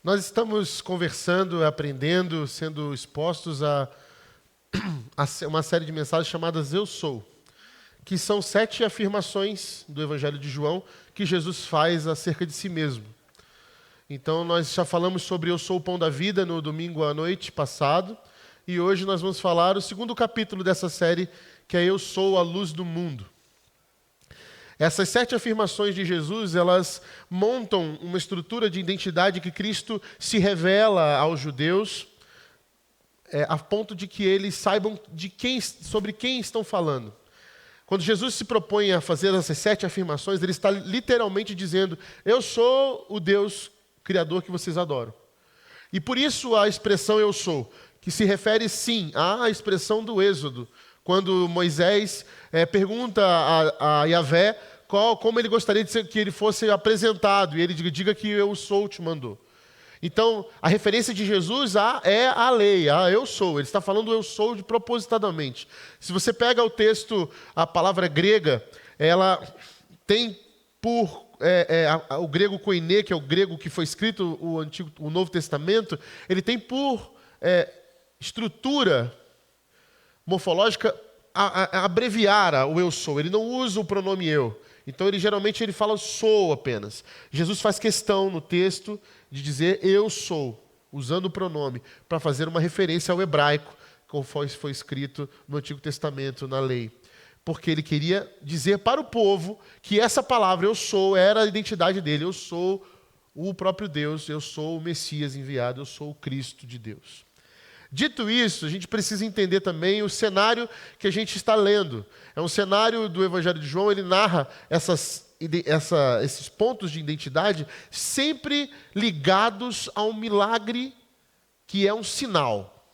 Nós estamos conversando, aprendendo, sendo expostos a uma série de mensagens chamadas Eu Sou, que são 7 afirmações do Evangelho de João que Jesus faz acerca de si mesmo. Então, nós já falamos sobre Eu Sou o Pão da Vida no domingo à noite passado, e hoje nós vamos falar o segundo capítulo dessa série, que é Eu Sou a Luz do Mundo. Essas 7 afirmações de Jesus, elas montam uma estrutura de identidade que Cristo se revela aos judeus, a ponto de que eles saibam sobre quem estão falando. Quando Jesus se propõe a fazer essas 7 afirmações, ele está literalmente dizendo: eu sou o Deus Criador que vocês adoram. E por isso a expressão eu sou, que se refere sim à expressão do Êxodo, quando Moisés pergunta a Yahvé como ele gostaria que ele fosse apresentado, e ele diga que eu sou te mandou. Então, a referência de Jesus é a lei, eu sou. Ele está falando eu sou propositadamente. Se você pega o texto, a palavra grega, ela tem por o grego koiné, que é o grego que foi escrito o Novo Testamento, ele tem por estrutura morfológica abreviar o eu sou. Ele não usa o pronome eu. Então, geralmente fala sou apenas. Jesus faz questão no texto de dizer eu sou, usando o pronome, para fazer uma referência ao hebraico, conforme foi escrito no Antigo Testamento, na lei. Porque ele queria dizer para o povo que essa palavra eu sou era a identidade dele. Eu sou o próprio Deus, eu sou o Messias enviado, eu sou o Cristo de Deus. Dito isso, a gente precisa entender também o cenário que a gente está lendo. É um cenário do Evangelho de João, ele narra esses pontos de identidade sempre ligados a um milagre que é um sinal.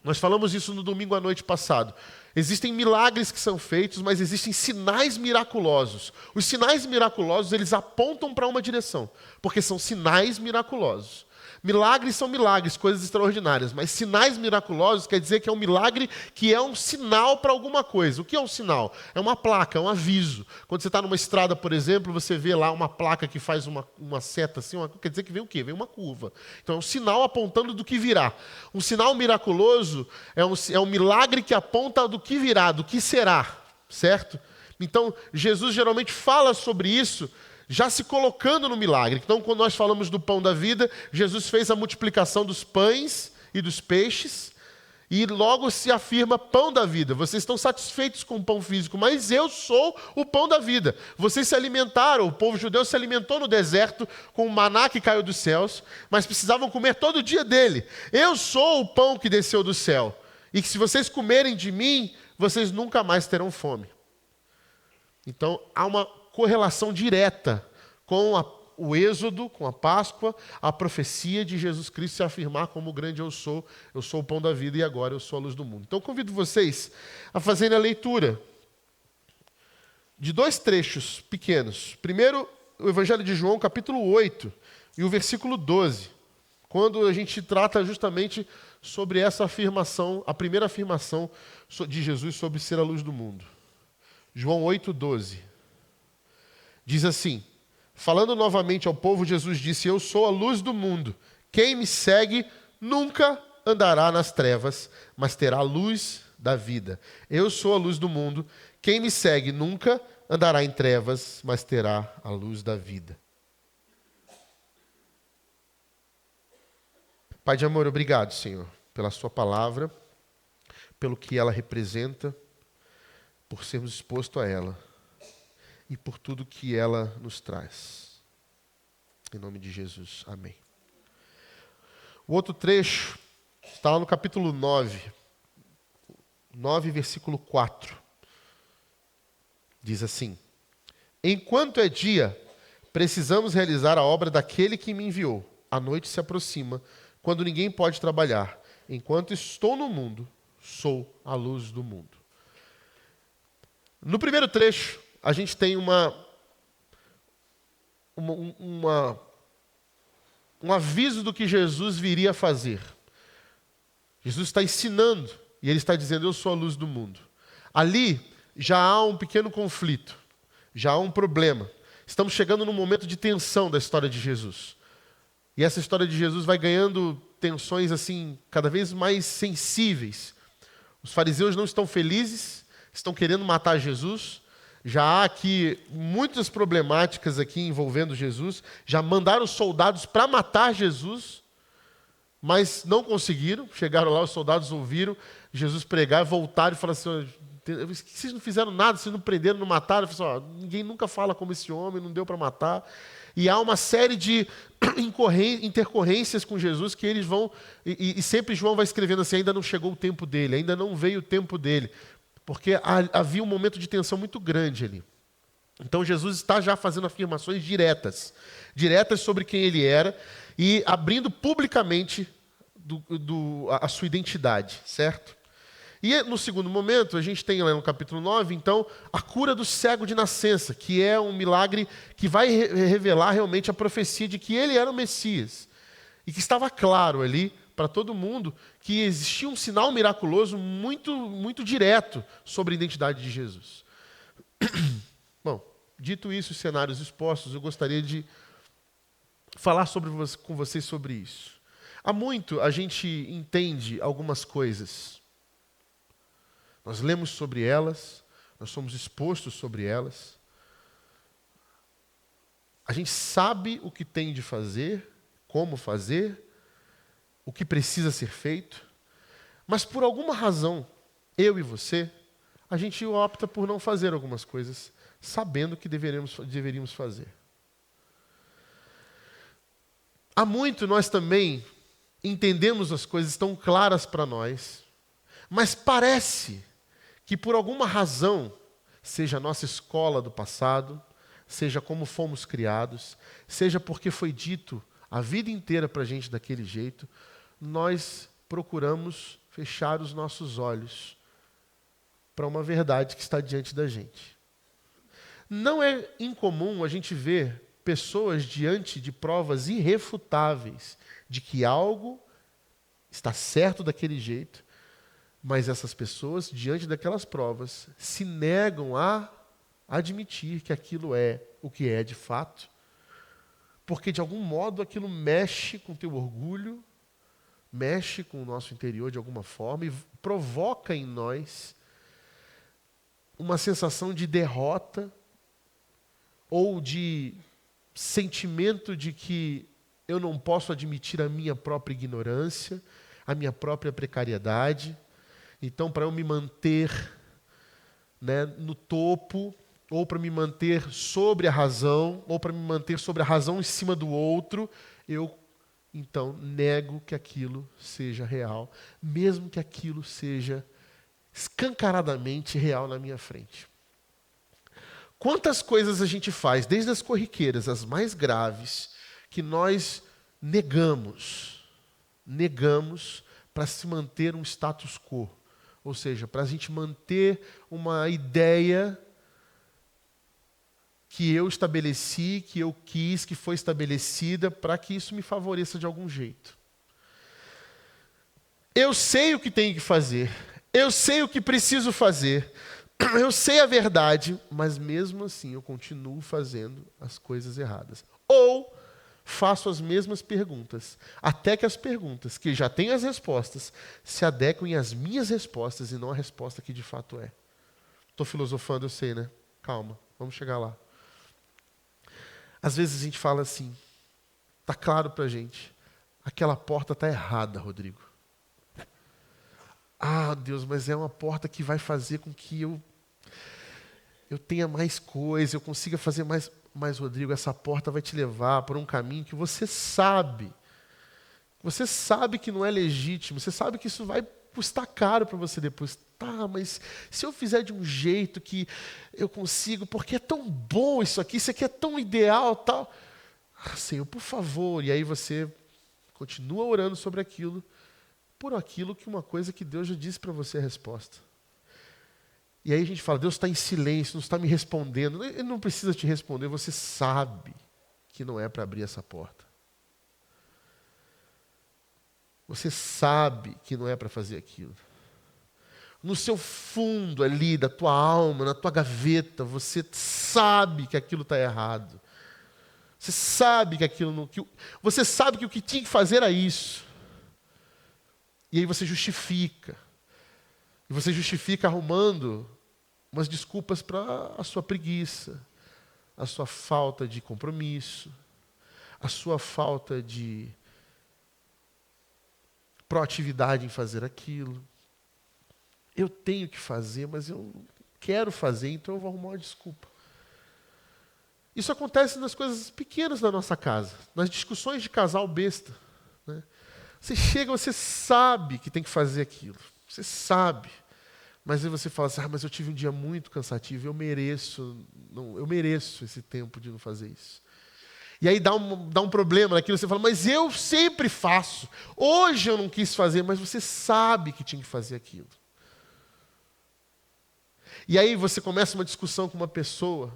Nós falamos isso no domingo à noite passado. Existem milagres que são feitos, mas existem sinais miraculosos. Os sinais miraculosos, eles apontam para uma direção, porque são sinais miraculosos. Milagres são milagres, coisas extraordinárias, mas sinais miraculosos quer dizer que é um milagre que é um sinal para alguma coisa. O que é um sinal? É uma placa, é um aviso. Quando você está numa estrada, por exemplo, você vê lá uma placa que faz uma seta assim, quer dizer que vem o quê? Vem uma curva. Então é um sinal apontando do que virá. Um sinal miraculoso é um milagre que aponta do que virá, do que será, certo? Então Jesus geralmente fala sobre isso, já se colocando no milagre. Então, quando nós falamos do pão da vida, Jesus fez a multiplicação dos pães e dos peixes, e logo se afirma pão da vida. Vocês estão satisfeitos com o pão físico, mas eu sou o pão da vida. Vocês se alimentaram, o povo judeu se alimentou no deserto com o maná que caiu dos céus, mas precisavam comer todo dia dele. Eu sou o pão que desceu do céu, e que se vocês comerem de mim, vocês nunca mais terão fome. Então, há uma correlação direta com o Êxodo, com a Páscoa, a profecia de Jesus Cristo se afirmar como o grande eu sou o pão da vida e agora eu sou a luz do mundo. Então, convido vocês a fazerem a leitura de 2 trechos pequenos. Primeiro, o Evangelho de João, capítulo 8, e o versículo 12, quando a gente trata justamente sobre essa afirmação, a primeira afirmação de Jesus sobre ser a luz do mundo. João 8, 12. Diz assim: falando novamente ao povo, Jesus disse: eu sou a luz do mundo. Quem me segue nunca andará nas trevas, mas terá a luz da vida. Eu sou a luz do mundo. Quem me segue nunca andará em trevas, mas terá a luz da vida. Pai de amor, obrigado, Senhor, pela sua palavra, pelo que ela representa, por sermos expostos a ela e por tudo que ela nos traz. Em nome de Jesus, amém. O outro trecho está lá no capítulo 9, versículo 4. Diz assim: enquanto é dia, precisamos realizar a obra daquele que me enviou. A noite se aproxima, quando ninguém pode trabalhar. Enquanto estou no mundo, sou a luz do mundo. No primeiro trecho, a gente tem um aviso do que Jesus viria a fazer. Jesus está ensinando e ele está dizendo: eu sou a luz do mundo. Ali já há um pequeno conflito, já há um problema. Estamos chegando num momento de tensão da história de Jesus. E essa história de Jesus vai ganhando tensões assim cada vez mais sensíveis. Os fariseus não estão felizes, estão querendo matar Jesus. Já há aqui muitas problemáticas aqui envolvendo Jesus. Já mandaram soldados para matar Jesus, mas não conseguiram. Chegaram lá, os soldados ouviram Jesus pregar, voltaram e falaram assim: vocês não fizeram nada, vocês não prenderam, não mataram. Eu falei assim, ninguém nunca fala como esse homem, não deu para matar. E há uma série de intercorrências com Jesus que eles vão... E sempre João vai escrevendo assim, ainda não chegou o tempo dele, ainda não veio o tempo dele. Porque havia um momento de tensão muito grande ali. Então Jesus está já fazendo afirmações diretas sobre quem ele era e abrindo publicamente a sua identidade, certo? E no segundo momento, a gente tem lá no capítulo 9, então, a cura do cego de nascença, que é um milagre que vai revelar realmente a profecia de que ele era o Messias. E que estava claro ali para todo mundo que existia um sinal miraculoso muito, muito direto sobre a identidade de Jesus. Bom, dito isso, os cenários expostos, eu gostaria de falar com vocês sobre isso. Há muito a gente entende algumas coisas. Nós lemos sobre elas, nós somos expostos sobre elas. A gente sabe o que tem de fazer, como fazer, o que precisa ser feito, mas por alguma razão, eu e você, a gente opta por não fazer algumas coisas, sabendo que deveríamos fazer. Há muito nós também entendemos as coisas tão claras para nós, mas parece que por alguma razão, seja a nossa escola do passado, seja como fomos criados, seja porque foi dito a vida inteira para a gente daquele jeito, nós procuramos fechar os nossos olhos para uma verdade que está diante da gente. Não é incomum a gente ver pessoas diante de provas irrefutáveis de que algo está certo daquele jeito, mas essas pessoas, diante daquelas provas, se negam a admitir que aquilo é o que é de fato, porque de algum modo aquilo mexe com o teu orgulho, mexe com o nosso interior de alguma forma e provoca em nós uma sensação de derrota ou de sentimento de que eu não posso admitir a minha própria ignorância, a minha própria precariedade. Então, para eu me manter, né, no topo, ou para me manter sobre a razão, ou para me manter sobre a razão em cima do outro, eu, então, nego que aquilo seja real, mesmo que aquilo seja escancaradamente real na minha frente. Quantas coisas a gente faz, desde as corriqueiras, as mais graves, que nós negamos para se manter um status quo. Ou seja, para a gente manter uma ideia que eu estabeleci, que eu quis, que foi estabelecida, para que isso me favoreça de algum jeito. Eu sei o que tenho que fazer, eu sei o que preciso fazer, eu sei a verdade, mas mesmo assim eu continuo fazendo as coisas erradas. Ou faço as mesmas perguntas, até que as perguntas, que já têm as respostas, se adequem às minhas respostas e não à resposta que de fato é. Estou filosofando, eu sei, né? Calma, vamos chegar lá. Às vezes a gente fala assim, está claro para a gente, aquela porta está errada, Rodrigo. Ah, Deus, mas é uma porta que vai fazer com que eu tenha mais coisa, eu consiga fazer mais... Mas, Rodrigo, essa porta vai te levar por um caminho que você sabe que não é legítimo, você sabe que isso vai custar caro para você depois. Tá, mas se eu fizer de um jeito que eu consigo, porque é tão bom isso aqui é tão ideal, tal. Ah, Senhor, por favor. E aí você continua orando sobre aquilo, por aquilo que uma coisa que Deus já disse para você a resposta. E aí a gente fala, Deus está em silêncio, não está me respondendo. Ele não precisa te responder, você sabe que não é para abrir essa porta. Você sabe que não é para fazer aquilo. No seu fundo ali, da tua alma, na tua gaveta, você sabe que aquilo está errado. Você sabe que aquilo não... Você sabe que o que tinha que fazer era isso. E aí você justifica. E você justifica arrumando umas desculpas para a sua preguiça, a sua falta de compromisso, a sua falta de proatividade em fazer aquilo. Eu tenho que fazer, mas eu não quero fazer, então eu vou arrumar uma desculpa. Isso acontece nas coisas pequenas da nossa casa, nas discussões de casal besta, né? Você chega, você sabe que tem que fazer aquilo. Você sabe. Mas aí você fala assim, mas eu tive um dia muito cansativo, eu mereço esse tempo de não fazer isso. E aí dá um problema naquilo, você fala, mas eu sempre faço. Hoje eu não quis fazer, mas você sabe que tinha que fazer aquilo. E aí você começa uma discussão com uma pessoa,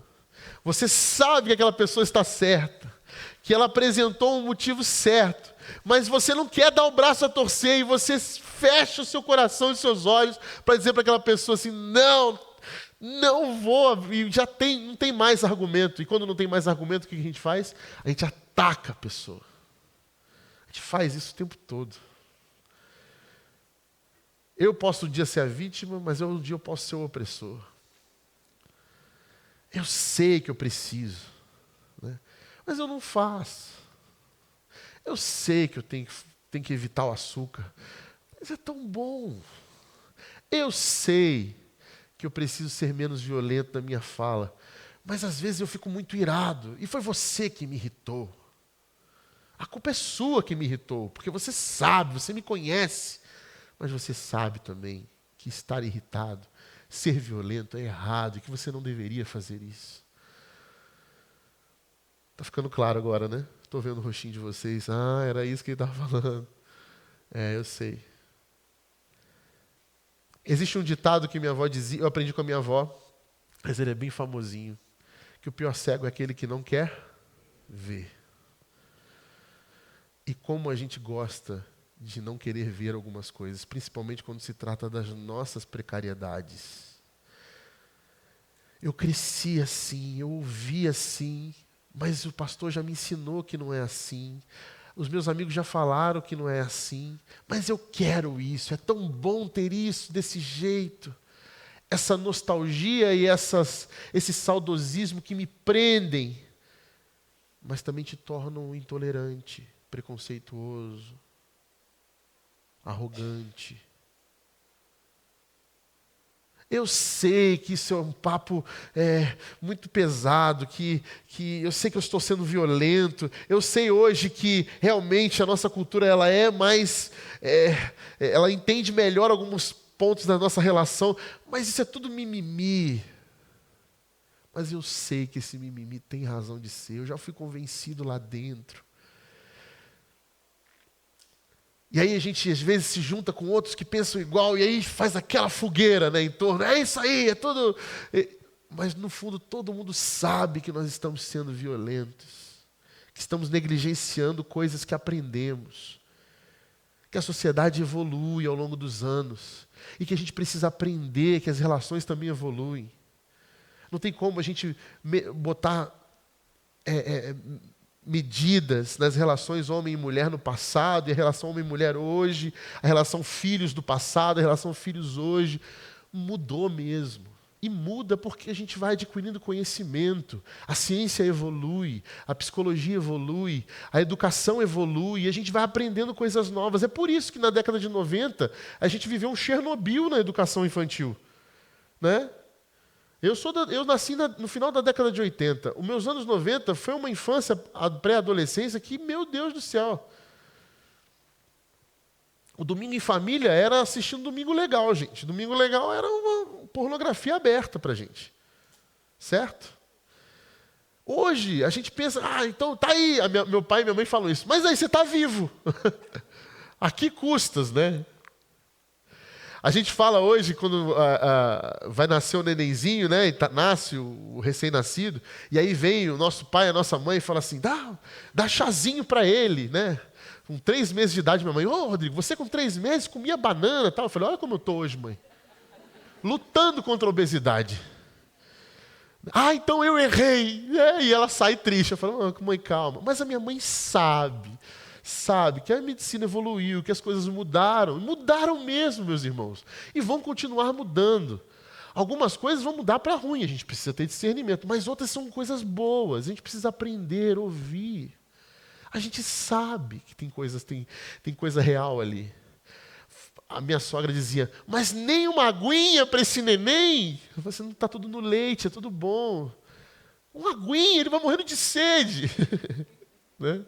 você sabe que aquela pessoa está certa, que ela apresentou um motivo certo, mas você não quer dar o braço a torcer e você fecha o seu coração e os seus olhos para dizer para aquela pessoa assim, não vou, e não tem mais argumento. E quando não tem mais argumento, o que a gente faz? A gente ataca a pessoa. A gente faz isso o tempo todo. Eu posso um dia ser a vítima, mas um dia eu posso ser o opressor. Eu sei que eu preciso, né? Mas eu não faço. Eu sei que eu tenho que evitar o açúcar, mas é tão bom. Eu sei que eu preciso ser menos violento na minha fala, mas às vezes eu fico muito irado, e foi você que me irritou. A culpa é sua que me irritou, porque você sabe, você me conhece, mas você sabe também que estar irritado, ser violento é errado, e que você não deveria fazer isso. Está ficando claro agora, né? Estou vendo o rostinho de vocês. Era isso que ele estava falando. Eu sei. Existe um ditado que minha avó dizia, eu aprendi com a minha avó, mas ele é bem famosinho, que o pior cego é aquele que não quer ver. E como a gente gosta de não querer ver algumas coisas, principalmente quando se trata das nossas precariedades. Eu cresci assim, eu ouvi assim, mas o pastor já me ensinou que não é assim. Os meus amigos já falaram que não é assim, mas eu quero isso, é tão bom ter isso desse jeito. Essa nostalgia e esse saudosismo que me prendem, mas também te tornam intolerante, preconceituoso, arrogante. Eu sei que isso é um papo muito pesado, que eu sei que eu estou sendo violento, eu sei hoje que realmente a nossa cultura ela é mais, ela entende melhor alguns pontos da nossa relação, mas isso é tudo mimimi. Mas eu sei que esse mimimi tem razão de ser, eu já fui convencido lá dentro. E aí a gente às vezes se junta com outros que pensam igual, e aí faz aquela fogueira, né, em torno. É isso aí, é tudo... Mas no fundo todo mundo sabe que nós estamos sendo violentos, que estamos negligenciando coisas que aprendemos, que a sociedade evolui ao longo dos anos, e que a gente precisa aprender que as relações também evoluem. Não tem como a gente botar... medidas nas relações homem e mulher no passado, e a relação homem e mulher hoje, a relação filhos do passado, a relação filhos hoje, mudou mesmo. E muda porque a gente vai adquirindo conhecimento, a ciência evolui, a psicologia evolui, a educação evolui, e a gente vai aprendendo coisas novas. É por isso que na década de 90, a gente viveu um Chernobyl na educação infantil, né? Eu nasci no final da década de 80. Os meus anos 90 foi uma infância, a pré-adolescência, que, meu Deus do céu. O Domingo em Família era assistir um Domingo Legal, gente. Domingo Legal era uma pornografia aberta para a gente. Certo? Hoje, a gente pensa, então tá aí. Meu pai e minha mãe falam isso. Mas aí você está vivo. A que custas, né? A gente fala hoje, quando vai nascer o nenenzinho, né, e nasce o recém-nascido, e aí vem o nosso pai, a nossa mãe, e fala assim, dá chazinho para ele, né? Com 3 meses de idade, minha mãe, Rodrigo, você com 3 meses comia banana e tal. Eu falei, olha como eu estou hoje, mãe. Lutando contra a obesidade. Ah, então eu errei. E ela sai triste. Eu falo, mãe, calma. Mas a minha mãe sabe que a medicina evoluiu, que as coisas mudaram. Mudaram mesmo, meus irmãos. E vão continuar mudando. Algumas coisas vão mudar para ruim, a gente precisa ter discernimento. Mas outras são coisas boas, a gente precisa aprender, ouvir. A gente sabe que tem coisa real ali. A minha sogra dizia, mas nem uma aguinha para esse neném? Eu falei assim, não está tudo no leite, é tudo bom. Uma aguinha, ele vai morrendo de sede. Né?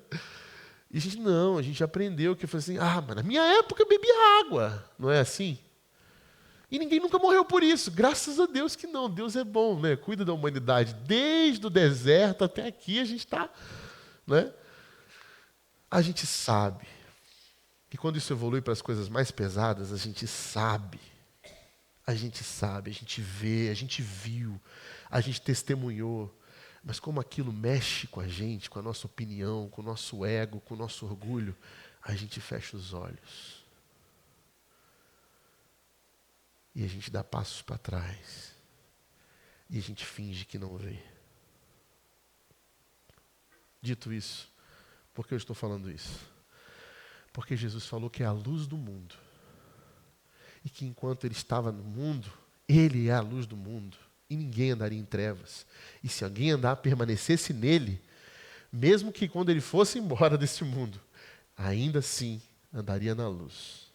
E a gente aprendeu que eu falei assim, mas na minha época eu bebia água. Não é assim? E ninguém nunca morreu por isso. Graças a Deus que não. Deus é bom, né? Cuida da humanidade. Desde o deserto até aqui a gente está... Né? A gente sabe. E quando isso evolui para as coisas mais pesadas, a gente sabe. A gente vê, a gente viu, a gente testemunhou. Mas como aquilo mexe com a gente, com a nossa opinião, com o nosso ego, com o nosso orgulho, a gente fecha os olhos. E a gente dá passos para trás. E a gente finge que não vê. Dito isso, por que eu estou falando isso? Porque Jesus falou que é a luz do mundo. E que enquanto ele estava no mundo, ele é a luz do mundo. E ninguém andaria em trevas. E se alguém permanecesse nele, mesmo que quando ele fosse embora desse mundo, ainda assim andaria na luz.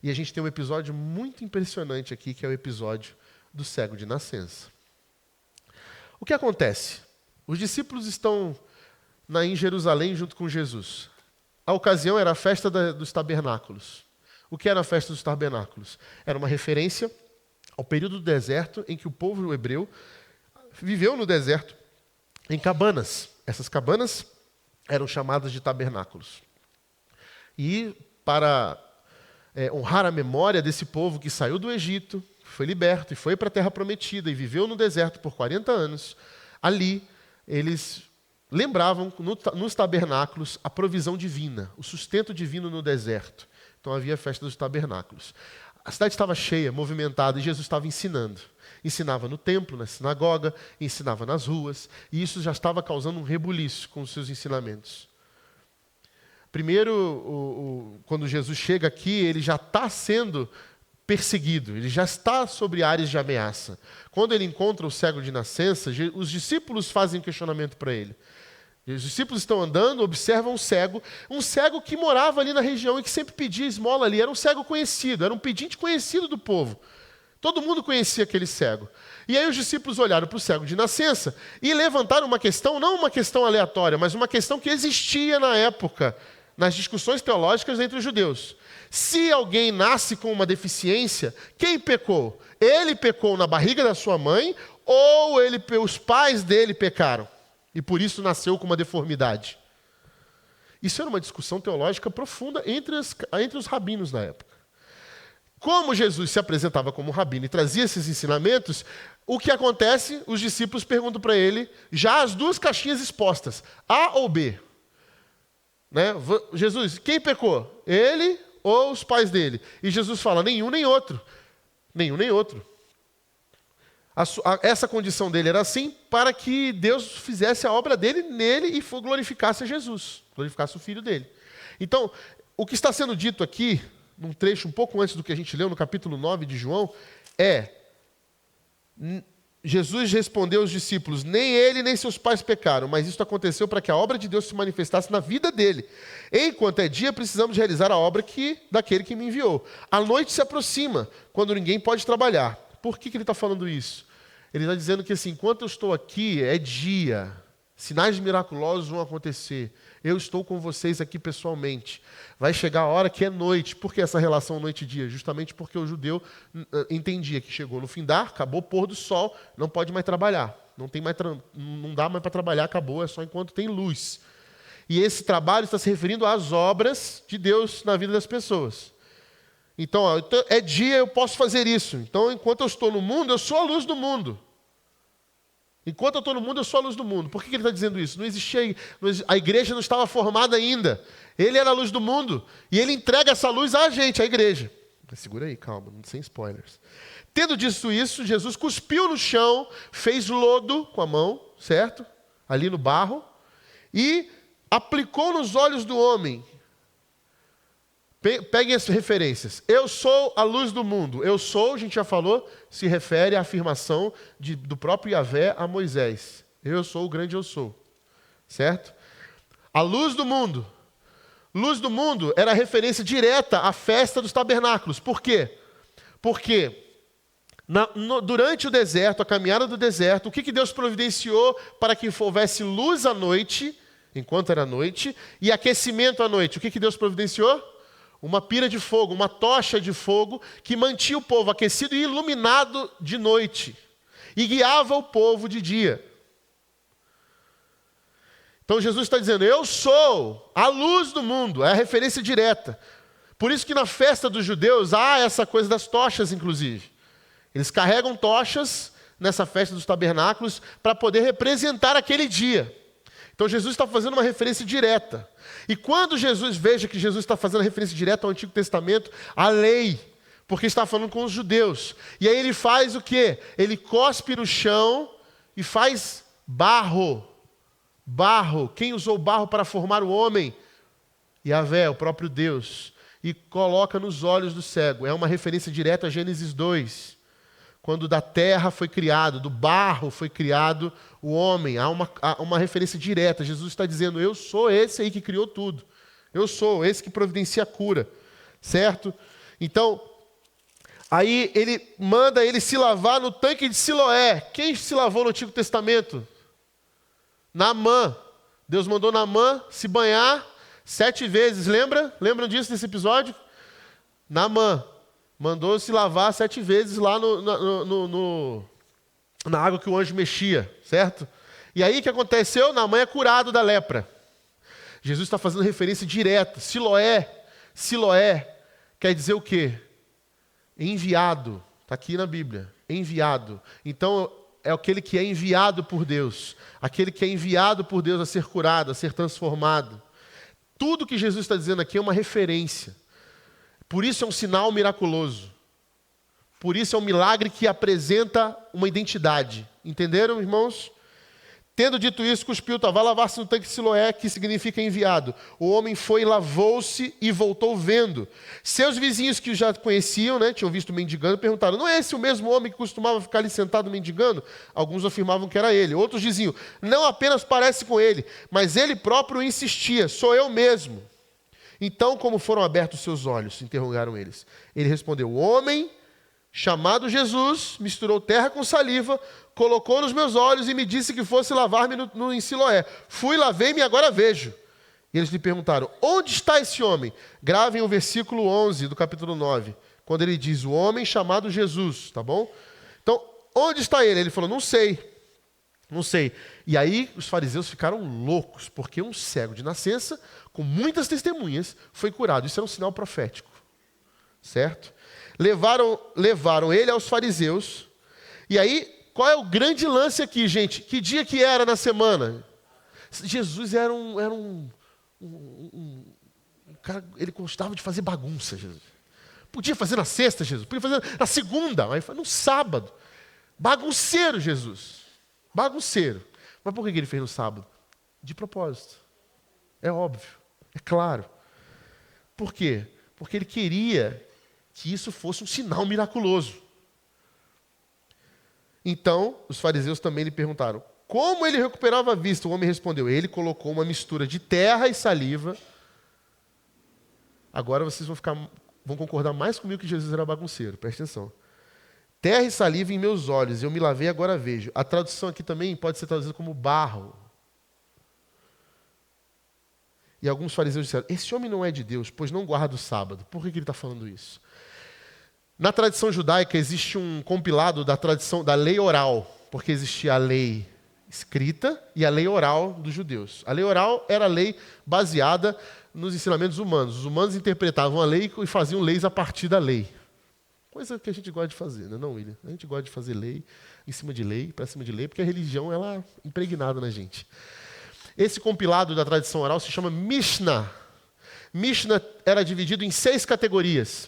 E a gente tem um episódio muito impressionante aqui, que é o episódio do cego de nascença. O que acontece? Os discípulos estão em Jerusalém junto com Jesus. A ocasião era a festa dos tabernáculos. O que era a festa dos tabernáculos? Era uma referência ao período do deserto em que o povo hebreu viveu no deserto em cabanas. Essas cabanas eram chamadas de tabernáculos. E para honrar a memória desse povo que saiu do Egito, foi liberto e foi para a Terra Prometida e viveu no deserto por 40 anos, ali eles lembravam nos tabernáculos a provisão divina, o sustento divino no deserto. Então havia a festa dos tabernáculos. A cidade estava cheia, movimentada, e Jesus estava ensinando. Ensinava no templo, na sinagoga, ensinava nas ruas, e isso já estava causando um rebuliço com os seus ensinamentos. Primeiro, quando Jesus chega aqui, ele já está sendo perseguido, ele já está sobre áreas de ameaça. Quando ele encontra o cego de nascença, os discípulos fazem um questionamento para ele. Os discípulos estão andando, observam um cego que morava ali na região e que sempre pedia esmola ali. Era um cego conhecido, era um pedinte conhecido do povo. Todo mundo conhecia aquele cego. E aí os discípulos olharam para o cego de nascença e levantaram uma questão, não uma questão aleatória, mas uma questão que existia na época, nas discussões teológicas entre os judeus. Se alguém nasce com uma deficiência, quem pecou? Ele pecou na barriga da sua mãe ou os pais dele pecaram? E por isso nasceu com uma deformidade. Isso era uma discussão teológica profunda entre os rabinos da época. Como Jesus se apresentava como rabino e trazia esses ensinamentos, o que acontece? Os discípulos perguntam para ele, já as duas caixinhas expostas, A ou B. Né? Jesus, quem pecou? Ele ou os pais dele? E Jesus fala, nenhum nem outro. Nenhum nem outro. Essa condição dele era assim para que Deus fizesse a obra dele nele e glorificasse a Jesus, glorificasse o Filho dele. Então, o que está sendo dito aqui, num trecho um pouco antes do que a gente leu no capítulo 9 de João, Jesus respondeu aos discípulos, nem ele nem seus pais pecaram, mas isso aconteceu para que a obra de Deus se manifestasse na vida dele. Enquanto é dia, precisamos realizar a obra daquele que me enviou. A noite se aproxima, quando ninguém pode trabalhar. Por que ele está falando isso? Ele está dizendo que assim, enquanto eu estou aqui, é dia, sinais miraculosos vão acontecer. Eu estou com vocês aqui pessoalmente. Vai chegar a hora que é noite. Por que essa relação noite e dia? Justamente porque o judeu entendia que chegou no findar, acabou o pôr do sol, não pode mais trabalhar. Não dá mais para trabalhar, acabou, é só enquanto tem luz. E esse trabalho está se referindo às obras de Deus na vida das pessoas. Então, é dia, eu posso fazer isso. Então, enquanto eu estou no mundo, eu sou a luz do mundo. Enquanto eu estou no mundo, eu sou a luz do mundo. Por que ele está dizendo isso? Não existia, a igreja não estava formada ainda. Ele era a luz do mundo. E ele entrega essa luz a gente, a igreja. Segura aí, calma, sem spoilers. Tendo dito isso, Jesus cuspiu no chão, fez lodo com a mão, certo? Ali no barro, e aplicou nos olhos do homem. Peguem as referências. Eu sou a luz do mundo. Eu sou, a gente já falou, se refere à afirmação do próprio Yahvé a Moisés. Eu sou o grande eu sou. Certo? A luz do mundo. Luz do mundo era referência direta à festa dos tabernáculos. Por quê? Porque durante o deserto, a caminhada do deserto, o que Deus providenciou para que houvesse luz à noite, enquanto era noite, e aquecimento à noite? O que Deus providenciou? Uma pira de fogo, uma tocha de fogo que mantinha o povo aquecido e iluminado de noite e guiava o povo de dia. Então Jesus está dizendo, eu sou a luz do mundo, é a referência direta. Por isso que na festa dos judeus há essa coisa das tochas, inclusive. Eles carregam tochas nessa festa dos tabernáculos para poder representar aquele dia. Então Jesus está fazendo uma referência direta. E quando veja que Jesus está fazendo referência direta ao Antigo Testamento, à lei, porque está falando com os judeus. E aí ele faz o quê? Ele cospe no chão e faz barro. Barro. Quem usou barro para formar o homem? Yahvé, o próprio Deus. E coloca nos olhos do cego. É uma referência direta a Gênesis 2. Quando da terra foi criado, do barro foi criado o homem. Há uma referência direta. Jesus está dizendo, eu sou esse aí que criou tudo. Eu sou esse que providencia a cura. Certo? Então, aí ele manda ele se lavar no tanque de Siloé. Quem se lavou no Antigo Testamento? Naamã. Deus mandou Naamã se banhar 7 vezes. Lembram disso nesse episódio? Naamã mandou se lavar 7 vezes lá na água que o anjo mexia, certo? E aí o que aconteceu? Naamã é curado da lepra. Jesus está fazendo referência direta. Siloé quer dizer o quê? Enviado. Está aqui na Bíblia. Enviado. Então é aquele que é enviado por Deus. Aquele que é enviado por Deus a ser curado, a ser transformado. Tudo que Jesus está dizendo aqui é uma referência. Por isso é um sinal miraculoso. Por isso é um milagre que apresenta uma identidade. Entenderam, irmãos? Tendo dito isso, cuspiu, vai lavar-se no tanque de Siloé, que significa enviado. O homem foi, lavou-se e voltou vendo. Seus vizinhos que o já conheciam, tinham visto mendigando, perguntaram, não é esse o mesmo homem que costumava ficar ali sentado mendigando? Alguns afirmavam que era ele. Outros diziam, não apenas parece com ele, mas ele próprio insistia, sou eu mesmo. Então, como foram abertos seus olhos? Interrogaram eles. Ele respondeu, o homem chamado Jesus misturou terra com saliva, colocou nos meus olhos e me disse que fosse lavar-me em Siloé. Fui, lavei-me e agora vejo. E eles lhe perguntaram, onde está esse homem? Gravem o versículo 11 do capítulo 9, quando ele diz, o homem chamado Jesus, tá bom? Então, onde está ele? Ele falou, não sei. E aí os fariseus ficaram loucos, porque um cego de nascença, com muitas testemunhas, foi curado. Isso é um sinal profético, certo? Levaram ele aos fariseus. E aí, qual é o grande lance aqui, gente? Que dia que era na semana? Jesus era um cara, ele gostava de fazer bagunça, Jesus. Podia fazer na sexta, Jesus. Podia fazer na segunda, mas no sábado. Bagunceiro, Jesus. Bagunceiro. Mas por que ele fez no sábado? De propósito. É óbvio. É claro. Por quê? Porque ele queria que isso fosse um sinal miraculoso. Então, os fariseus também lhe perguntaram, como ele recuperava a vista? O homem respondeu, ele colocou uma mistura de terra e saliva. Agora vocês vão concordar mais comigo que Jesus era bagunceiro. Presta atenção. Terra e saliva em meus olhos, eu me lavei, agora vejo. A tradução aqui também pode ser traduzida como barro. E alguns fariseus disseram, esse homem não é de Deus, pois não guarda o sábado. Por que ele está falando isso? Na tradição judaica existe um compilado da tradição da lei oral, porque existia a lei escrita e a lei oral dos judeus. A lei oral era a lei baseada nos ensinamentos humanos. Os humanos interpretavam a lei e faziam leis a partir da lei. Coisa que a gente gosta de fazer, não, William? A gente gosta de fazer lei em cima de lei, para cima de lei, porque a religião ela é impregnada na gente. Esse compilado da tradição oral se chama Mishnah. Mishnah era dividido em 6 categorias,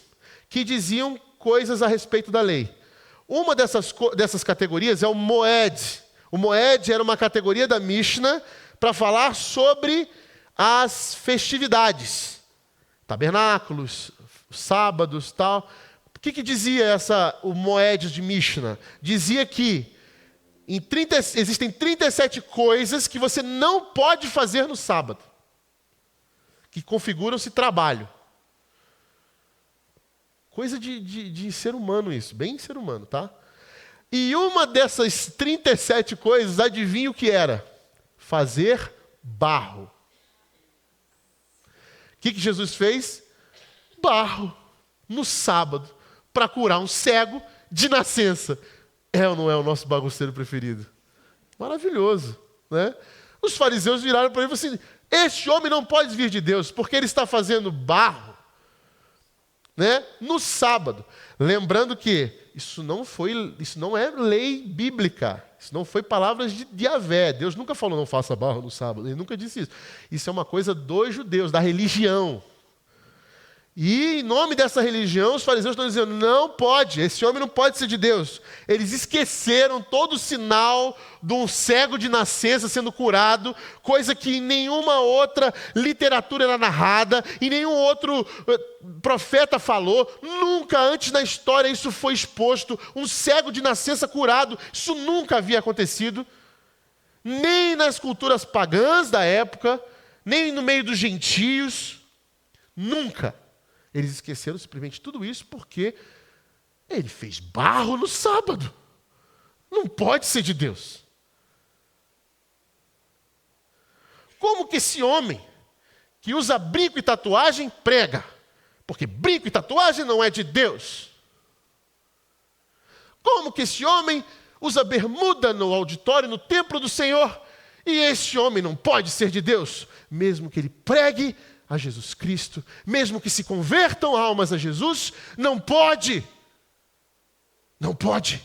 que diziam coisas a respeito da lei. Uma dessas categorias é o Moed. O Moed era uma categoria da Mishnah para falar sobre as festividades, tabernáculos, sábados, tal. O que dizia o Moed de Mishnah? Dizia que existem 37 coisas que você não pode fazer no sábado, que configuram-se trabalho. Coisa de ser humano isso, bem ser humano, tá? E uma dessas 37 coisas, adivinha o que era? Fazer barro. O que Jesus fez? Barro, no sábado, para curar um cego de nascença. É ou não é o nosso bagunceiro preferido? Maravilhoso, né? Os fariseus viraram para ele e falaram assim, este homem não pode vir de Deus, porque ele está fazendo barro, né, no sábado. Lembrando que isso não é lei bíblica, isso não foi palavras de Yahvé. Deus nunca falou não faça barro no sábado, ele nunca disse isso. Isso é uma coisa dos judeus, da religião. E em nome dessa religião, os fariseus estão dizendo, não pode, esse homem não pode ser de Deus. Eles esqueceram todo o sinal de um cego de nascença sendo curado, coisa que em nenhuma outra literatura era narrada, e nenhum outro profeta falou. Nunca antes na história isso foi exposto, um cego de nascença curado, isso nunca havia acontecido. Nem nas culturas pagãs da época, nem no meio dos gentios, nunca. Eles esqueceram simplesmente tudo isso porque ele fez barro no sábado. Não pode ser de Deus. Como que esse homem que usa brinco e tatuagem prega? Porque brinco e tatuagem não é de Deus. Como que esse homem usa bermuda no auditório, no templo do Senhor? E esse homem não pode ser de Deus, mesmo que ele pregue a Jesus Cristo, mesmo que se convertam almas a Jesus, não pode. Não pode.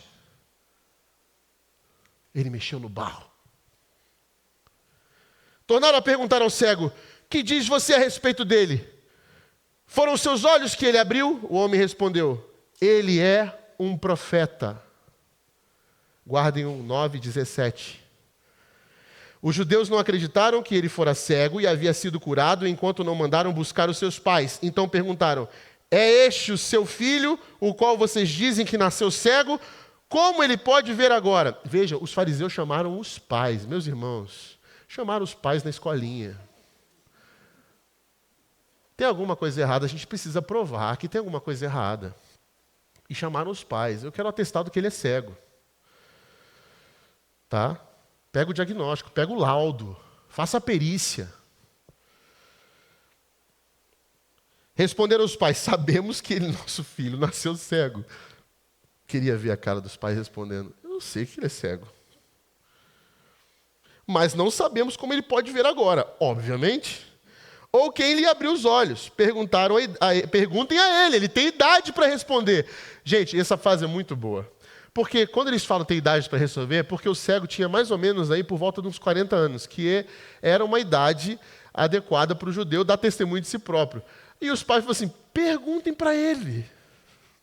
Ele mexeu no barro. Tornaram a perguntar ao cego, que diz você a respeito dele? Foram os seus olhos que ele abriu? O homem respondeu, ele é um profeta. Guardem o 9:17. Os judeus não acreditaram que ele fora cego e havia sido curado, enquanto não mandaram buscar os seus pais. Então perguntaram, é este o seu filho, o qual vocês dizem que nasceu cego? Como ele pode ver agora? Veja, os fariseus chamaram os pais, meus irmãos, chamaram os pais na escolinha. Tem alguma coisa errada, a gente precisa provar que tem alguma coisa errada. E chamaram os pais, eu quero atestado que ele é cego. Tá? Pega o diagnóstico, pega o laudo, faça a perícia. Responderam os pais, sabemos que nosso filho nasceu cego. Queria ver a cara dos pais respondendo, eu sei que ele é cego. Mas não sabemos como ele pode ver agora, obviamente. Ou quem lhe abriu os olhos. Perguntem a ele tem idade para responder. Gente, essa fase é muito boa. Porque quando eles falam tem idade para resolver, é porque o cego tinha mais ou menos aí por volta de uns 40 anos, que era uma idade adequada para o judeu dar testemunho de si próprio. E os pais falam assim, perguntem para ele.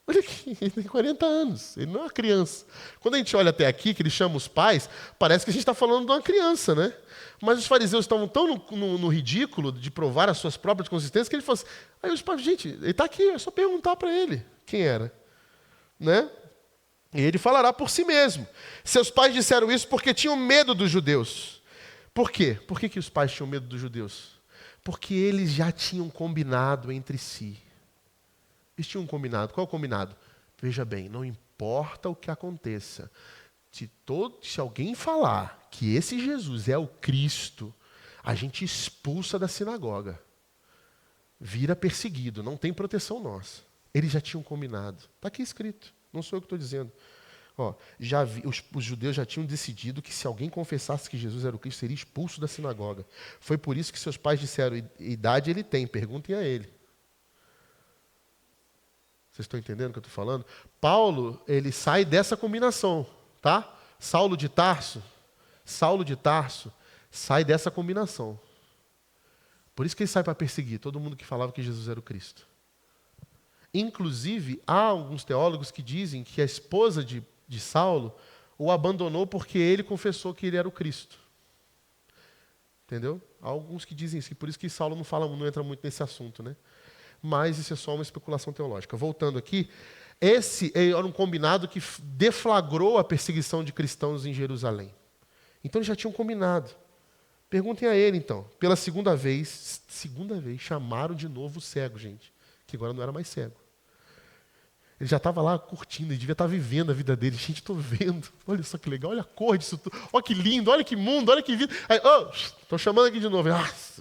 Olha aqui, ele tem 40 anos, ele não é uma criança. Quando a gente olha até aqui, que ele chama os pais, parece que a gente está falando de uma criança, né? Mas os fariseus estavam tão no ridículo de provar as suas próprias consistências, que ele falou assim, aí os pais, gente, ele está aqui, é só perguntar para ele quem era. Né? E ele falará por si mesmo. Seus pais disseram isso porque tinham medo dos judeus. Por quê? Por que os pais tinham medo dos judeus? Porque eles já tinham combinado entre si. Eles tinham combinado. Qual é o combinado? Veja bem, não importa o que aconteça. Se alguém falar que esse Jesus é o Cristo, a gente expulsa da sinagoga. Vira perseguido, não tem proteção nossa. Eles já tinham combinado. Está aqui escrito. Não sou eu que estou dizendo. Os judeus já tinham decidido que se alguém confessasse que Jesus era o Cristo, seria expulso da sinagoga. Foi por isso que seus pais disseram, idade ele tem, perguntem a ele. Vocês estão entendendo o que eu estou falando? Paulo, ele sai dessa combinação, tá? Saulo de Tarso, sai dessa combinação. Por isso que ele sai para perseguir todo mundo que falava que Jesus era o Cristo. Inclusive, há alguns teólogos que dizem que a esposa de Saulo o abandonou porque ele confessou que ele era o Cristo. Entendeu? Há alguns que dizem isso, e por isso que Saulo não entra muito nesse assunto, né? Mas isso é só uma especulação teológica. Voltando aqui, esse era um combinado que deflagrou a perseguição de cristãos em Jerusalém. Então eles já tinham combinado. Perguntem a ele, então. Pela segunda vez, chamaram de novo o cego, gente, que agora não era mais cego. Ele já estava lá curtindo, ele devia estar vivendo a vida dele. Gente, estou vendo. Olha só que legal, olha a cor disso tudo. Olha que lindo, olha que mundo, olha que vida. Estou chamando aqui de novo.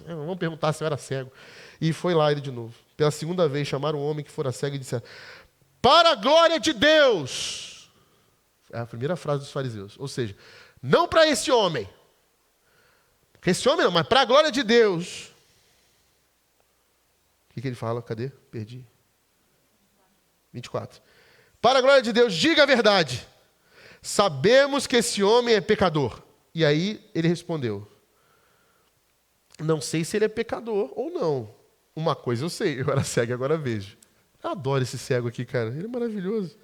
Vamos perguntar se eu era cego. E foi lá ele de novo. Pela segunda vez, chamaram um homem que fora cego e disseram: para a glória de Deus. É a primeira frase dos fariseus. Ou seja, não para esse homem. Porque esse homem não, mas para a glória de Deus. O que ele fala? Cadê? Perdi. 24. Para a glória de Deus, diga a verdade. Sabemos que esse homem é pecador. E aí ele respondeu: não sei se ele é pecador ou não. Uma coisa eu sei, eu era cego e agora vejo. Eu adoro esse cego aqui, cara. Ele é maravilhoso.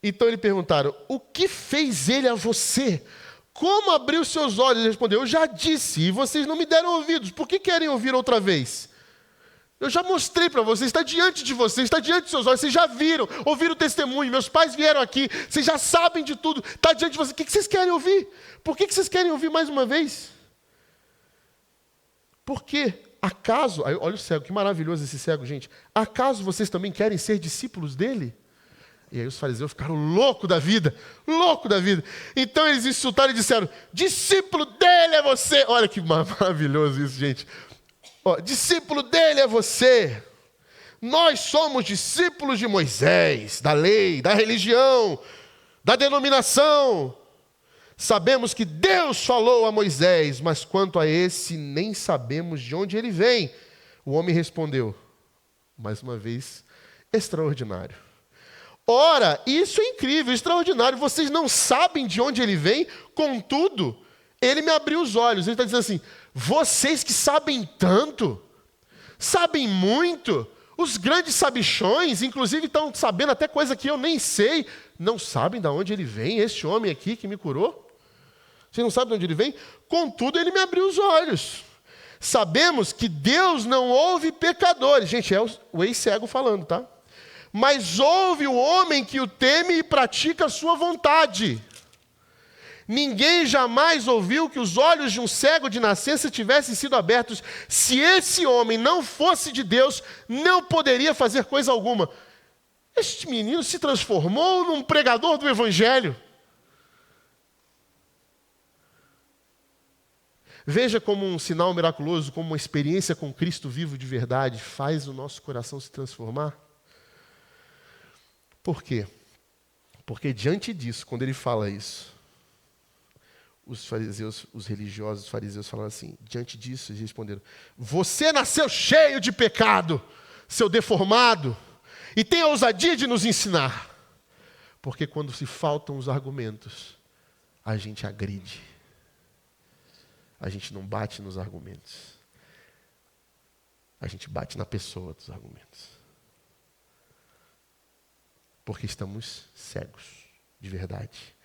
Então eles perguntaram: o que fez ele a você? Como abriu seus olhos? Ele respondeu: eu já disse, e vocês não me deram ouvidos. Por que querem ouvir outra vez? Eu já mostrei para vocês, está diante de vocês, está diante de seus olhos, vocês já viram, ouviram o testemunho, meus pais vieram aqui, vocês já sabem de tudo, está diante de vocês. O que vocês querem ouvir? Por que vocês querem ouvir mais uma vez? Porque, acaso, olha o cego, que maravilhoso esse cego, gente. Acaso vocês também querem ser discípulos dele? E aí os fariseus ficaram loucos da vida. Então eles insultaram e disseram: discípulo dele é você. Olha que maravilhoso isso, gente. Discípulo dele é você. Nós somos discípulos de Moisés, da lei, da religião, da denominação. Sabemos que Deus falou a Moisés, mas quanto a esse nem sabemos de onde ele vem. O homem respondeu, mais uma vez, extraordinário. Ora, isso é incrível, extraordinário. Vocês não sabem de onde ele vem, contudo, ele me abriu os olhos. Ele está dizendo assim: vocês que sabem tanto, sabem muito, os grandes sabichões, inclusive estão sabendo até coisa que eu nem sei, não sabem de onde ele vem, esse homem aqui que me curou? Vocês não sabem de onde ele vem? Contudo, ele me abriu os olhos. Sabemos que Deus não ouve pecadores. Gente, é o ex-cego falando, tá? Mas ouve o homem que o teme e pratica a sua vontade. Ninguém jamais ouviu que os olhos de um cego de nascença tivessem sido abertos. Se esse homem não fosse de Deus, não poderia fazer coisa alguma. Este menino se transformou num pregador do Evangelho. Veja como um sinal miraculoso, como uma experiência com Cristo vivo de verdade faz o nosso coração se transformar. Por quê? Porque diante disso, quando ele fala isso, os fariseus, os religiosos, os fariseus falaram assim, diante disso eles responderam: você nasceu cheio de pecado, seu deformado, e tem a ousadia de nos ensinar. Porque quando se faltam os argumentos, a gente agride. A gente não bate nos argumentos. A gente bate na pessoa dos argumentos. Porque estamos cegos, de verdade.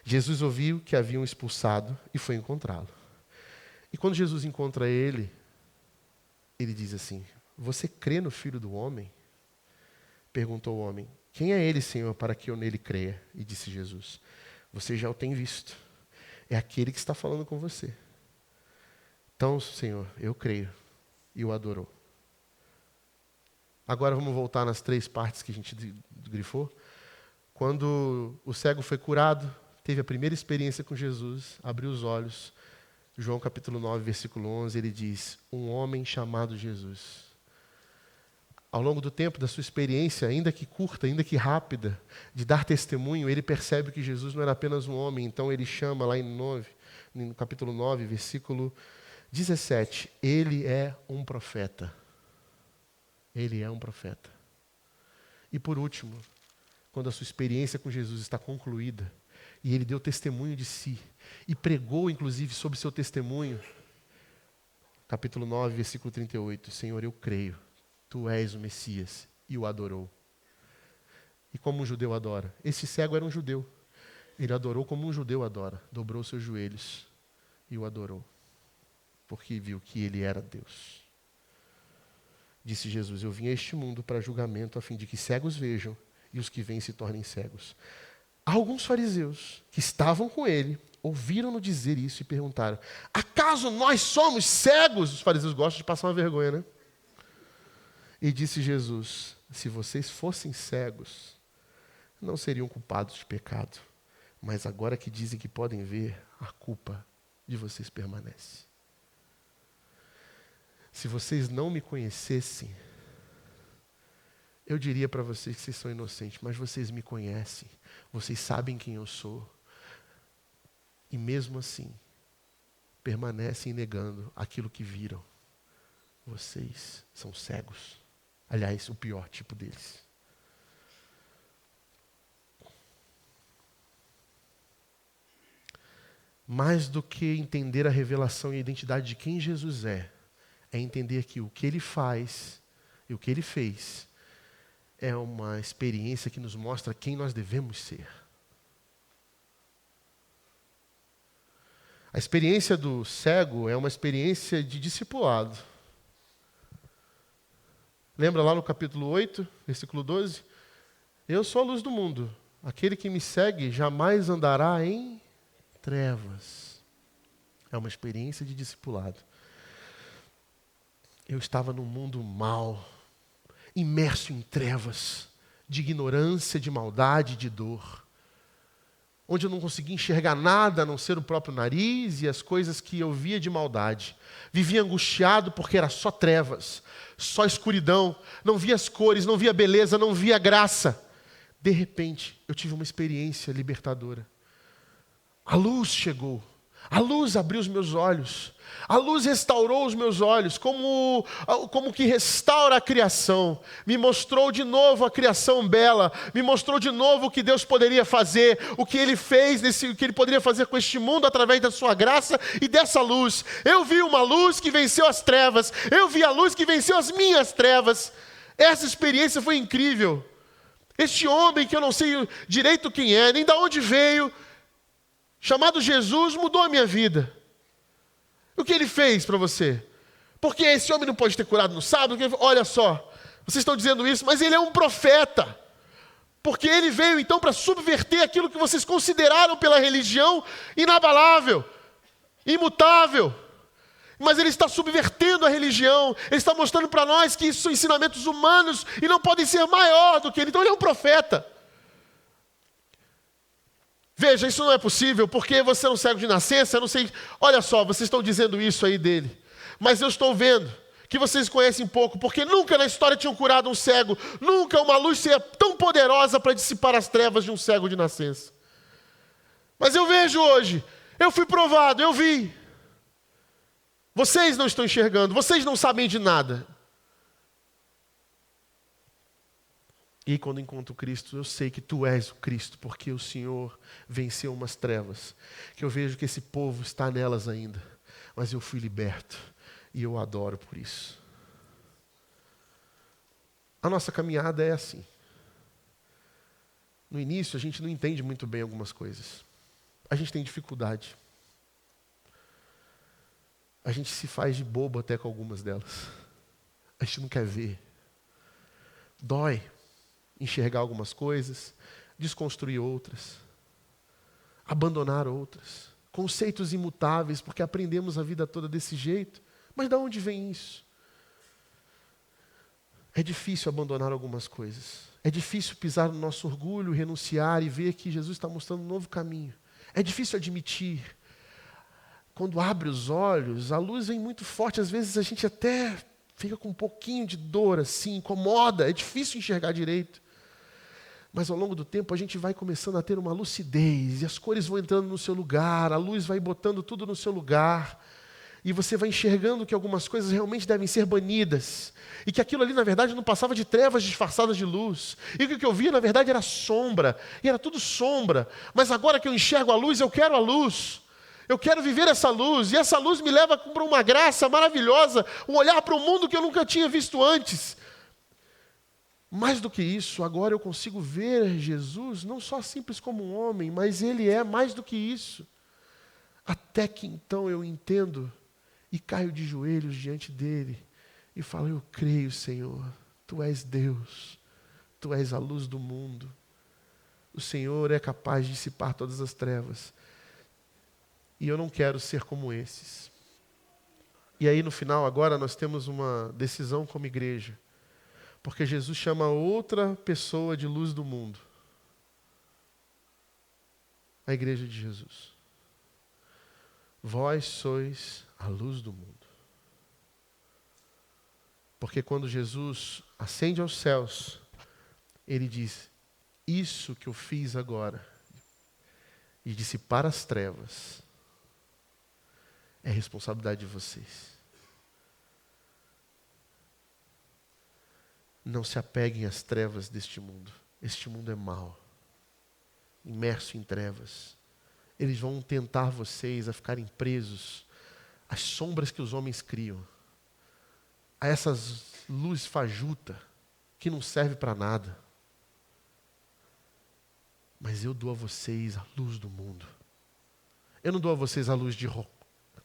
Jesus ouviu que haviam expulsado e foi encontrá-lo. E quando Jesus encontra ele, ele diz assim: você crê no Filho do Homem? Perguntou o homem: quem é ele, Senhor, para que eu nele creia? E disse Jesus: você já o tem visto. É aquele que está falando com você. Então, Senhor, eu creio. E o adorou. Agora vamos voltar nas 3 partes que a gente grifou. Quando o cego foi curado, teve a primeira experiência com Jesus, abriu os olhos. João capítulo 9, versículo 11, ele diz: um homem chamado Jesus. Ao longo do tempo da sua experiência, ainda que curta, ainda que rápida, de dar testemunho, ele percebe que Jesus não era apenas um homem. Então ele chama lá no capítulo 9, versículo 17, ele é um profeta. Ele é um profeta. E por último, quando a sua experiência com Jesus está concluída, e ele deu testemunho de si, e pregou inclusive sobre seu testemunho, capítulo 9, versículo 38, Senhor, eu creio, tu és o Messias, e o adorou. E como um judeu adora? Esse cego era um judeu. Ele adorou como um judeu adora. Dobrou seus joelhos e o adorou. Porque viu que ele era Deus. Disse Jesus: eu vim a este mundo para julgamento, a fim de que cegos vejam e os que veem se tornem cegos. Alguns fariseus que estavam com ele ouviram-no dizer isso e perguntaram: acaso nós somos cegos? Os fariseus gostam de passar uma vergonha, né? E disse Jesus: se vocês fossem cegos, não seriam culpados de pecado. Mas agora que dizem que podem ver, a culpa de vocês permanece. Se vocês não me conhecessem, eu diria para vocês que vocês são inocentes, mas vocês me conhecem, vocês sabem quem eu sou. E mesmo assim, permanecem negando aquilo que viram. Vocês são cegos. Aliás, o pior tipo deles. Mais do que entender a revelação e a identidade de quem Jesus é entender que o que ele faz e o que ele fez é uma experiência que nos mostra quem nós devemos ser. A experiência do cego é uma experiência de discipulado. Lembra lá no capítulo 8, versículo 12? Eu sou a luz do mundo. Aquele que me segue jamais andará em trevas. É uma experiência de discipulado. Eu estava num mundo mau, imerso em trevas, de ignorância, de maldade, de dor. Onde eu não conseguia enxergar nada a não ser o próprio nariz e as coisas que eu via de maldade. Vivia angustiado porque era só trevas, só escuridão. Não via as cores, não via beleza, não via graça. De repente, eu tive uma experiência libertadora. A luz chegou. A luz abriu os meus olhos. A luz restaurou os meus olhos, como que restaura a criação. Me mostrou de novo a criação bela. Me mostrou de novo o que Deus poderia fazer, o que Ele fez, o que Ele poderia fazer com este mundo através da sua graça e dessa luz. Eu vi uma luz que venceu as trevas. Eu vi a luz que venceu as minhas trevas. Essa experiência foi incrível. Este homem, que eu não sei direito quem é, nem de onde veio, chamado Jesus, mudou a minha vida. O que ele fez para você? Porque esse homem não pode ter curado no sábado? Olha só, vocês estão dizendo isso, mas ele é um profeta. Porque ele veio então para subverter aquilo que vocês consideraram pela religião inabalável, imutável. Mas ele está subvertendo a religião. Ele está mostrando para nós que isso são ensinamentos humanos e não podem ser maior do que ele. Então ele é um profeta. Veja, isso não é possível, porque você é um cego de nascença, eu não sei. Olha só, vocês estão dizendo isso aí dele. Mas eu estou vendo que vocês conhecem pouco, porque nunca na história tinham curado um cego. Nunca uma luz seria tão poderosa para dissipar as trevas de um cego de nascença. Mas eu vejo hoje, eu fui provado, eu vi. Vocês não estão enxergando, vocês não sabem de nada. E quando encontro Cristo, eu sei que Tu és o Cristo, porque o Senhor venceu umas trevas, que eu vejo que esse povo está nelas ainda, mas eu fui liberto, e eu adoro por isso. A nossa caminhada é assim. No início, a gente não entende muito bem algumas coisas. A gente tem dificuldade. A gente se faz de bobo até com algumas delas. A gente não quer ver. Dói enxergar algumas coisas, desconstruir outras, abandonar outras. Conceitos imutáveis, porque aprendemos a vida toda desse jeito. Mas de onde vem isso? É difícil abandonar algumas coisas. É difícil pisar no nosso orgulho, renunciar e ver que Jesus está mostrando um novo caminho. É difícil admitir. Quando abre os olhos, a luz vem muito forte. Às vezes a gente até fica com um pouquinho de dor, assim, incomoda. É difícil enxergar direito. Mas ao longo do tempo a gente vai começando a ter uma lucidez. E as cores vão entrando no seu lugar. A luz vai botando tudo no seu lugar. E você vai enxergando que algumas coisas realmente devem ser banidas. E que aquilo ali, na verdade, não passava de trevas disfarçadas de luz. E que o que eu via, na verdade, era sombra. E era tudo sombra. Mas agora que eu enxergo a luz, eu quero a luz. Eu quero viver essa luz. E essa luz me leva para uma graça maravilhosa. Um olhar para o mundo que eu nunca tinha visto antes. Mais do que isso, agora eu consigo ver Jesus não só simples como um homem, mas Ele é mais do que isso. Até que então eu entendo e caio de joelhos diante dEle e falo: eu creio, Senhor, Tu és Deus, Tu és a luz do mundo. O Senhor é capaz de dissipar todas as trevas. E eu não quero ser como esses. E aí no final agora nós temos uma decisão como igreja. Porque Jesus chama outra pessoa de luz do mundo. A igreja de Jesus. Vós sois a luz do mundo. Porque quando Jesus ascende aos céus, Ele diz: isso que eu fiz agora, de dissipar as trevas, é responsabilidade de vocês. Não se apeguem às trevas deste mundo. Este mundo é mau, imerso em trevas. Eles vão tentar vocês a ficarem presos às sombras que os homens criam, a essas luzes fajutas que não servem para nada. Mas eu dou a vocês a luz do mundo. Eu não dou a vocês a luz de Roma.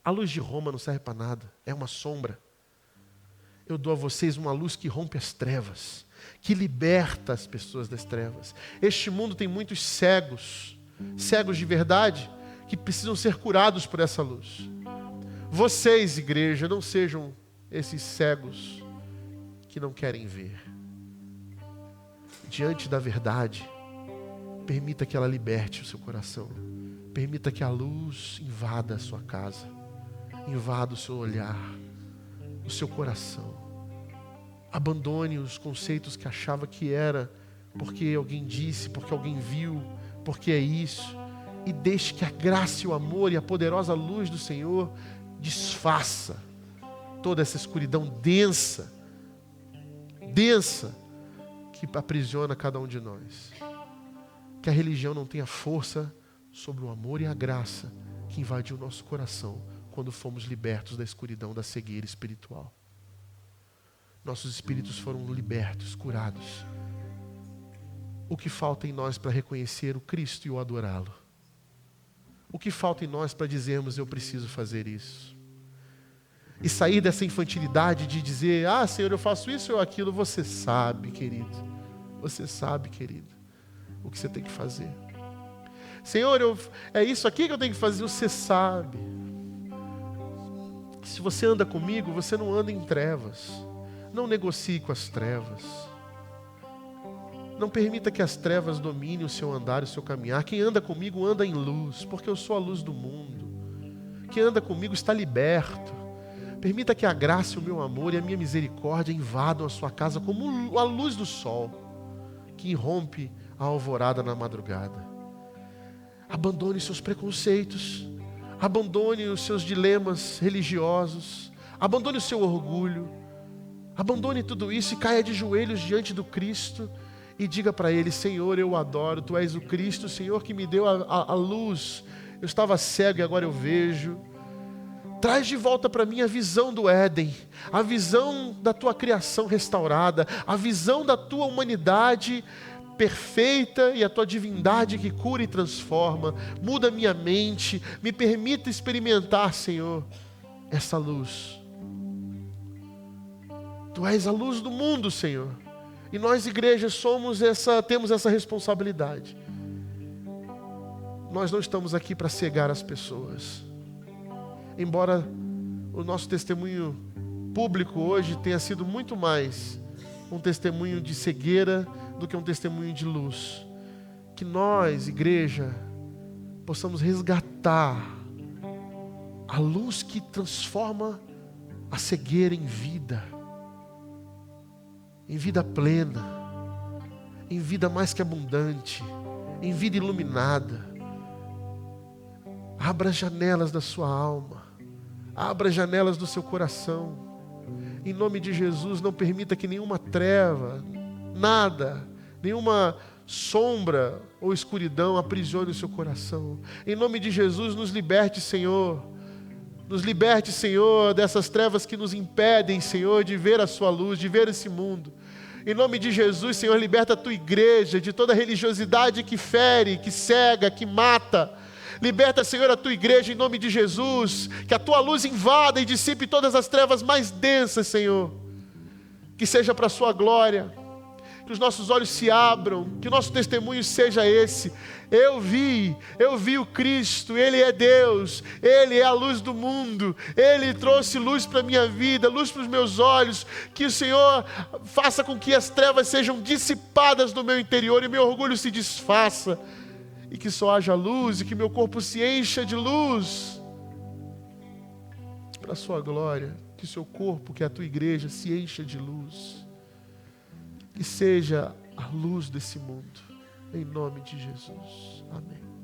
A luz de Roma não serve para nada, é uma sombra. Eu dou a vocês uma luz que rompe as trevas, que liberta as pessoas das trevas. Este mundo tem muitos cegos, cegos de verdade, que precisam ser curados por essa luz. Vocês, igreja, não sejam esses cegos que não querem ver. Diante da verdade, permita que ela liberte o seu coração. Permita que a luz invada a sua casa, invada o seu olhar, o seu coração. Abandone os conceitos que achava que era porque alguém disse, porque alguém viu, porque é isso. E deixe que a graça e o amor e a poderosa luz do Senhor desfaça toda essa escuridão densa, que aprisiona cada um de nós. Que a religião não tenha força sobre o amor e a graça que invadiu o nosso coração quando fomos libertos da escuridão, da cegueira espiritual. Nossos espíritos foram libertos, curados. O que falta em nós para reconhecer o Cristo e o adorá-lo? O que falta em nós para dizermos: eu preciso fazer isso? E sair dessa infantilidade de dizer: ah, Senhor, eu faço isso ou aquilo. Você sabe, querido. Você sabe, querido, o que você tem que fazer. Senhor, é isso aqui que eu tenho que fazer. Você sabe. Se você anda comigo, você não anda em trevas. Não negocie com as trevas. Não permita que as trevas dominem o seu andar e o seu caminhar. Quem anda comigo anda em luz, porque eu sou a luz do mundo. Quem anda comigo está liberto. Permita que a graça, o meu amor e a minha misericórdia invadam a sua casa como a luz do sol, que irrompe a alvorada na madrugada. Abandone seus preconceitos. Abandone os seus dilemas religiosos. Abandone o seu orgulho. Abandone tudo isso e caia de joelhos diante do Cristo e diga para Ele: Senhor, eu o adoro, Tu és o Cristo, Senhor, que me deu a luz. Eu estava cego e agora eu vejo. Traz de volta para mim a visão do Éden, a visão da Tua criação restaurada, a visão da Tua humanidade perfeita e a Tua divindade que cura e transforma. Muda minha mente, me permita experimentar, Senhor, essa luz. Tu és a luz do mundo, Senhor. E nós, igreja, temos essa responsabilidade. Nós não estamos aqui para cegar as pessoas. Embora o nosso testemunho público hoje tenha sido muito mais um testemunho de cegueira do que um testemunho de luz. Que nós, igreja, possamos resgatar a luz que transforma a cegueira em vida plena, em vida mais que abundante, em vida iluminada. Abra as janelas da sua alma, abra as janelas do seu coração. Em nome de Jesus, não permita que nenhuma treva, nada, nenhuma sombra ou escuridão aprisione o seu coração. Em nome de Jesus, nos liberte, Senhor. Nos liberte, Senhor, dessas trevas que nos impedem, Senhor, de ver a sua luz, de ver esse mundo. Em nome de Jesus, Senhor, liberta a tua igreja de toda religiosidade que fere, que cega, que mata. Liberta, Senhor, a tua igreja em nome de Jesus. Que a tua luz invada e dissipe todas as trevas mais densas, Senhor. Que seja para a sua glória. Que os nossos olhos se abram, que o nosso testemunho seja esse. Eu vi o Cristo, Ele é Deus, Ele é a luz do mundo, Ele trouxe luz para a minha vida, luz para os meus olhos. Que o Senhor faça com que as trevas sejam dissipadas do meu interior e meu orgulho se desfaça. E que só haja luz e que meu corpo se encha de luz. Para a sua glória, que o seu corpo, que é a tua igreja, se encha de luz. Que seja a luz desse mundo, em nome de Jesus. Amém.